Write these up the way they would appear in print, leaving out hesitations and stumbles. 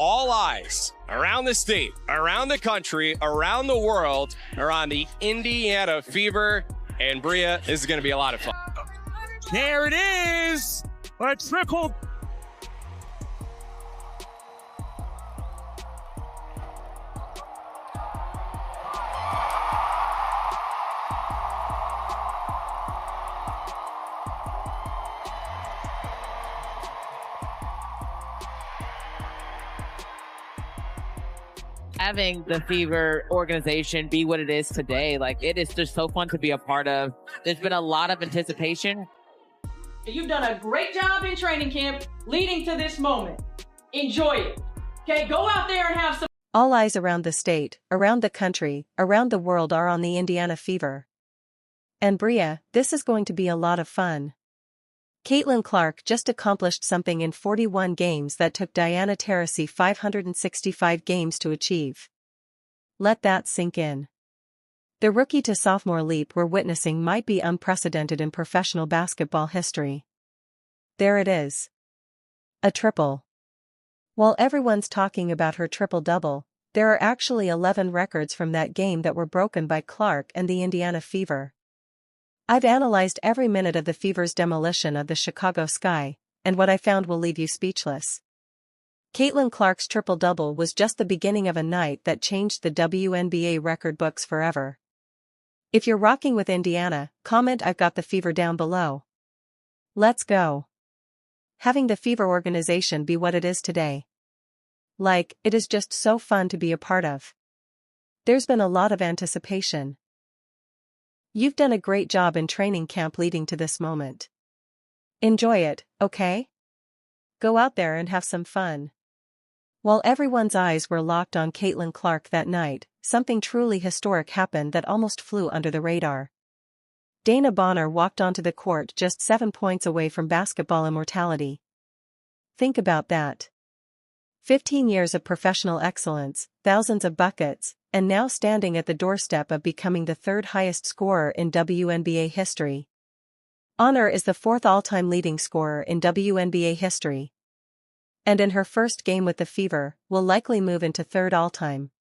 all eyes around the state, around the country, around the world are on the Indiana Fever. And Bria, this is going to be a lot of fun. There it is. A triple. Having the Fever organization be what it is today, like, it is just so fun to be a part of. There's been a lot of anticipation. You've done a great job in training camp leading to this moment. Enjoy it. Okay, go out there and have some. All eyes around the state, around the country, around the world are on the Indiana Fever. And Bria, this is going to be a lot of fun. Caitlin Clark just accomplished something in 41 games that took Diana Taurasi 565 games to achieve. Let that sink in. The rookie to sophomore leap we're witnessing might be unprecedented in professional basketball history. There it is. A triple. While everyone's talking about her triple-double, there are actually 11 records from that game that were broken by Clark and the Indiana Fever. I've analyzed every minute of the Fever's demolition of the Chicago Sky, and what I found will leave you speechless. Caitlin Clark's triple-double was just the beginning of a night that changed the WNBA record books forever. If you're rocking with Indiana, comment "I've got the Fever" down below. Let's go. Having the Fever organization be what it is today. Like, it is just so fun to be a part of. There's been a lot of anticipation. You've done a great job in training camp leading to this moment. Enjoy it, okay? Go out there and have some fun. While everyone's eyes were locked on Caitlin Clark that night, something truly historic happened that almost flew under the radar. Dana Bonner walked onto the court just 7 points away from basketball immortality. Think about that. 15 years of professional excellence, thousands of buckets, and now standing at the doorstep of becoming the third highest scorer in WNBA history. Bonner is the fourth all-time leading scorer in WNBA history. And in her first game with the Fever, will likely move into third all-time.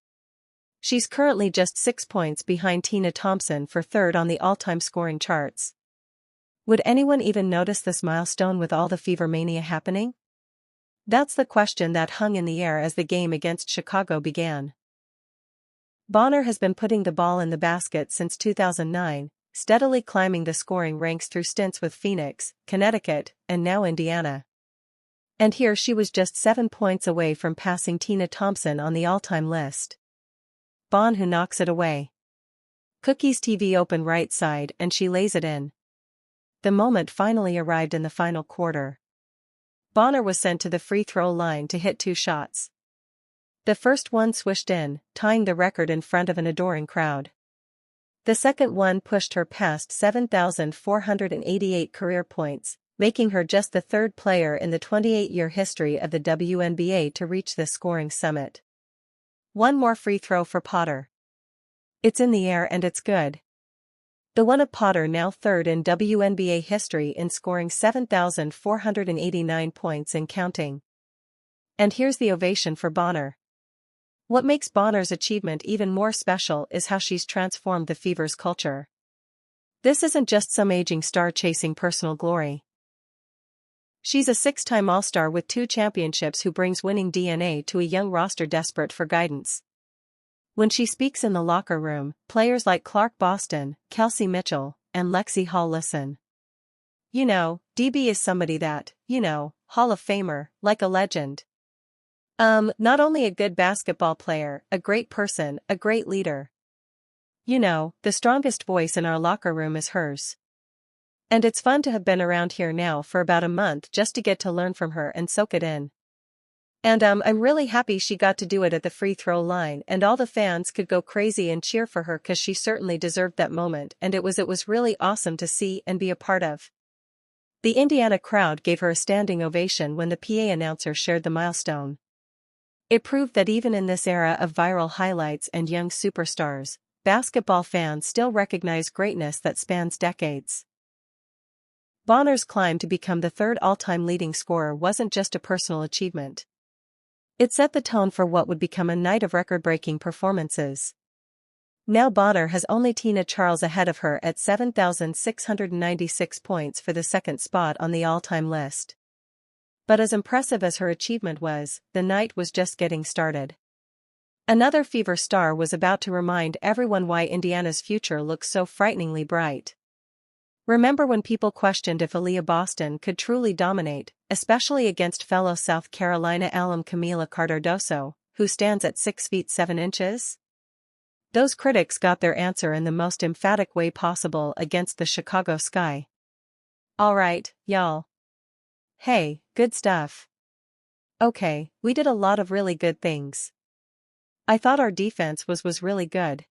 She's currently just 6 points behind Tina Thompson for third on the all-time scoring charts. Would anyone even notice this milestone with all the Fever mania happening? That's the question that hung in the air as the game against Chicago began. Bonner has been putting the ball in the basket since 2009, steadily climbing the scoring ranks through stints with Phoenix, Connecticut, and now Indiana. And here she was just 7 points away from passing Tina Thompson on the all-time list. Bon who knocks it away. Cookies TV open right side and she lays it in. The moment finally arrived in the final quarter. Bonner was sent to the free throw line to hit 2 shots. The first one swished in, tying the record in front of an adoring crowd. The second one pushed her past 7,488 career points, making her just the third player in the 28-year history of the WNBA to reach this scoring summit. One more free throw for Potter. It's in the air and it's good. The one of Potter now third in WNBA history in scoring 7,489 points and counting. And here's the ovation for Bonner. What makes Bonner's achievement even more special is how she's transformed the Fever's culture. This isn't just some aging star chasing personal glory. She's a 6-time All-Star with 2 championships who brings winning DNA to a young roster desperate for guidance. When she speaks in the locker room, players like Clark Boston, Kelsey Mitchell, and Lexi Hall listen. You know, DB is somebody that, Hall of Famer, like a legend. Not only a good basketball player, a great person, a great leader. The strongest voice in our locker room is hers. And it's fun to have been around here now for about a month just to get to learn from her and soak it in. And I'm really happy she got to do it at the free throw line and all the fans could go crazy and cheer for her cause she certainly deserved that moment and it was really awesome to see and be a part of. The Indiana crowd gave her a standing ovation when the PA announcer shared the milestone. It proved that even in this era of viral highlights and young superstars, basketball fans still recognize greatness that spans decades. Bonner's climb to become the third all-time leading scorer wasn't just a personal achievement. It set the tone for what would become a night of record-breaking performances. Now Bonner has only Tina Charles ahead of her at 7,696 points for the second spot on the all-time list. But as impressive as her achievement was, the night was just getting started. Another Fever star was about to remind everyone why Indiana's future looks so frighteningly bright. Remember when people questioned if Aaliyah Boston could truly dominate, especially against fellow South Carolina alum Camila Cardoso, who stands at 6 feet 7 inches? Those critics got their answer in the most emphatic way possible against the Chicago Sky. Alright, y'all. Hey, good stuff. Okay, we did a lot of really good things. I thought our defense was really good.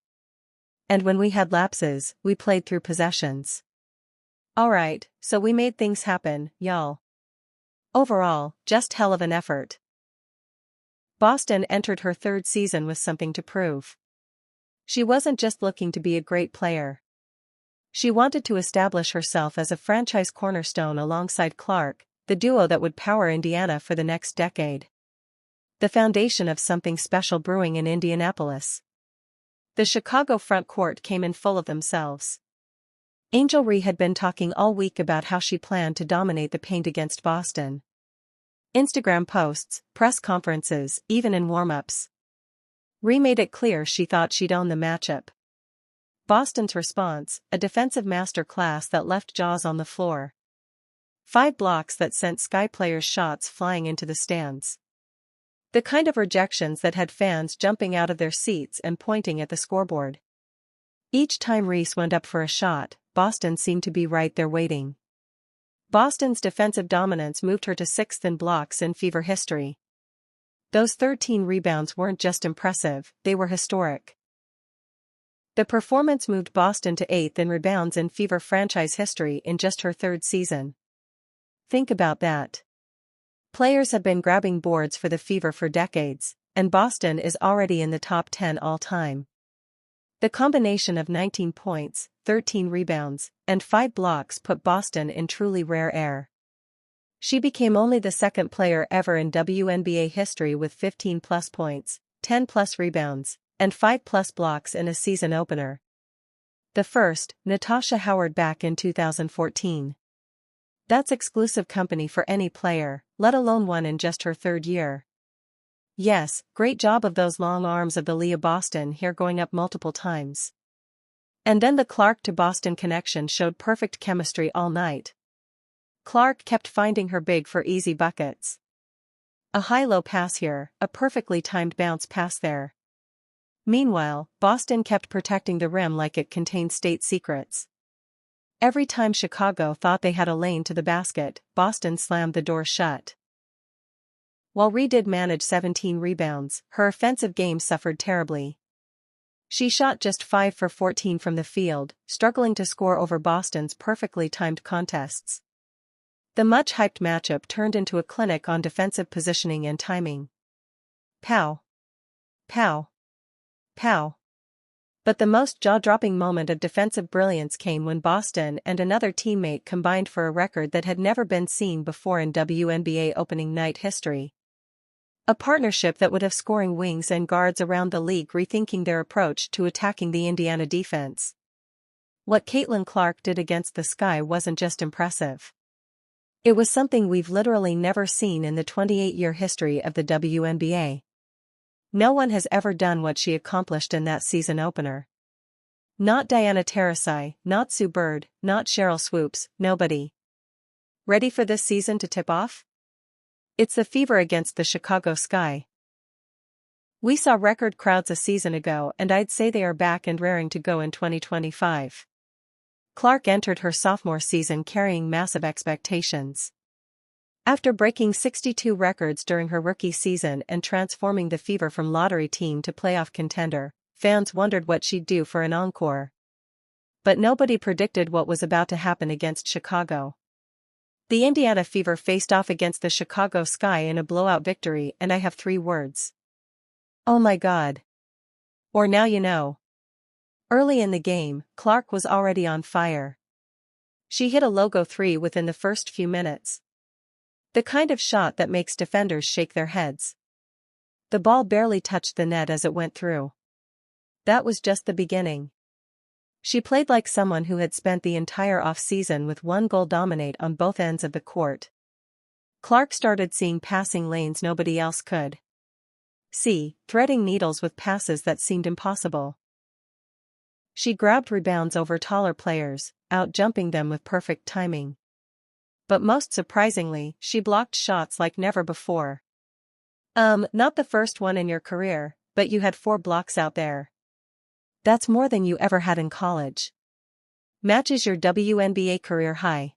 And when we had lapses, we played through possessions. Alright, so we made things happen, y'all. Overall, just hell of an effort. Boston entered her third season with something to prove. She wasn't just looking to be a great player. She wanted to establish herself as a franchise cornerstone alongside Clark, the duo that would power Indiana for the next decade. The foundation of something special brewing in Indianapolis. The Chicago front court came in full of themselves. Angel Reese had been talking all week about how she planned to dominate the paint against Boston. Instagram posts, press conferences, even in warm-ups. Reese made it clear she thought she'd own the matchup. Boston's response, a defensive master class that left jaws on the floor. 5 blocks that sent Sky players' shots flying into the stands. The kind of rejections that had fans jumping out of their seats and pointing at the scoreboard. Each time Reese went up for a shot, Boston seemed to be right there waiting. Boston's defensive dominance moved her to 6th in blocks in Fever history. Those 13 rebounds weren't just impressive, they were historic. The performance moved Boston to 8th in rebounds in Fever franchise history in just her third season. Think about that. Players have been grabbing boards for the Fever for decades, and Boston is already in the top 10 all-time. The combination of 19 points, 13 rebounds, and 5 blocks put Boston in truly rare air. She became only the second player ever in WNBA history with 15-plus points, 10-plus rebounds, and 5-plus blocks in a season opener. The first, Natasha Howard back in 2014. That's exclusive company for any player, let alone one in just her third year. Yes, great job of those long arms of the Aaliyah Boston here going up multiple times. And then the Clark to Boston connection showed perfect chemistry all night. Clark kept finding her big for easy buckets. A high-low pass here, a perfectly timed bounce pass there. Meanwhile, Boston kept protecting the rim like it contained state secrets. Every time Chicago thought they had a lane to the basket, Boston slammed the door shut. While Reese did manage 17 rebounds, her offensive game suffered terribly. She shot just 5 for 14 from the field, struggling to score over Boston's perfectly timed contests. The much-hyped matchup turned into a clinic on defensive positioning and timing. Pow. Pow. Pow. But the most jaw-dropping moment of defensive brilliance came when Boston and another teammate combined for a record that had never been seen before in WNBA opening night history. A partnership that would have scoring wings and guards around the league rethinking their approach to attacking the Indiana defense. What Caitlin Clark did against the Sky wasn't just impressive. It was something we've literally never seen in the 28-year history of the WNBA. No one has ever done what she accomplished in that season opener. Not Diana Taurasi, not Sue Bird, not Cheryl Swoops, nobody. Ready for this season to tip off? It's the Fever against the Chicago Sky. We saw record crowds a season ago and I'd say they are back and raring to go in 2025. Clark entered her sophomore season carrying massive expectations. After breaking 62 records during her rookie season and transforming the Fever from lottery team to playoff contender, fans wondered what she'd do for an encore. But nobody predicted what was about to happen against Chicago. The Indiana Fever faced off against the Chicago Sky in a blowout victory, and I have 3 words. Oh my God. Or now you know. Early in the game, Clark was already on fire. She hit a logo 3 within the first few minutes. The kind of shot that makes defenders shake their heads. The ball barely touched the net as it went through. That was just the beginning. She played like someone who had spent the entire off-season with one goal dominate on both ends of the court. Clark started seeing passing lanes nobody else could see, threading needles with passes that seemed impossible. She grabbed rebounds over taller players, out-jumping them with perfect timing. But most surprisingly, she blocked shots like never before. Not the first one in your career, but you had 4 blocks out there. That's more than you ever had in college. Matches your WNBA career high.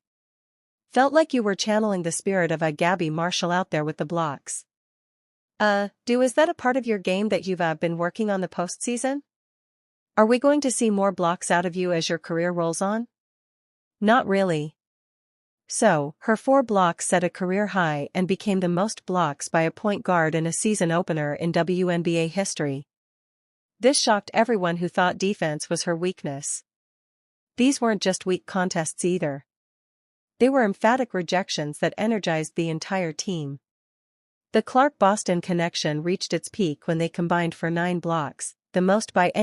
Felt like you were channeling the spirit of a Gabby Marshall out there with the blocks. Is that a part of your game that you've been working on the postseason? Are we going to see more blocks out of you as your career rolls on? Not really. So, her 4 blocks set a career high and became the most blocks by a point guard in a season opener in WNBA history. This shocked everyone who thought defense was her weakness. These weren't just weak contests either. They were emphatic rejections that energized the entire team. The Clark-Boston connection reached its peak when they combined for 9 blocks, the most by any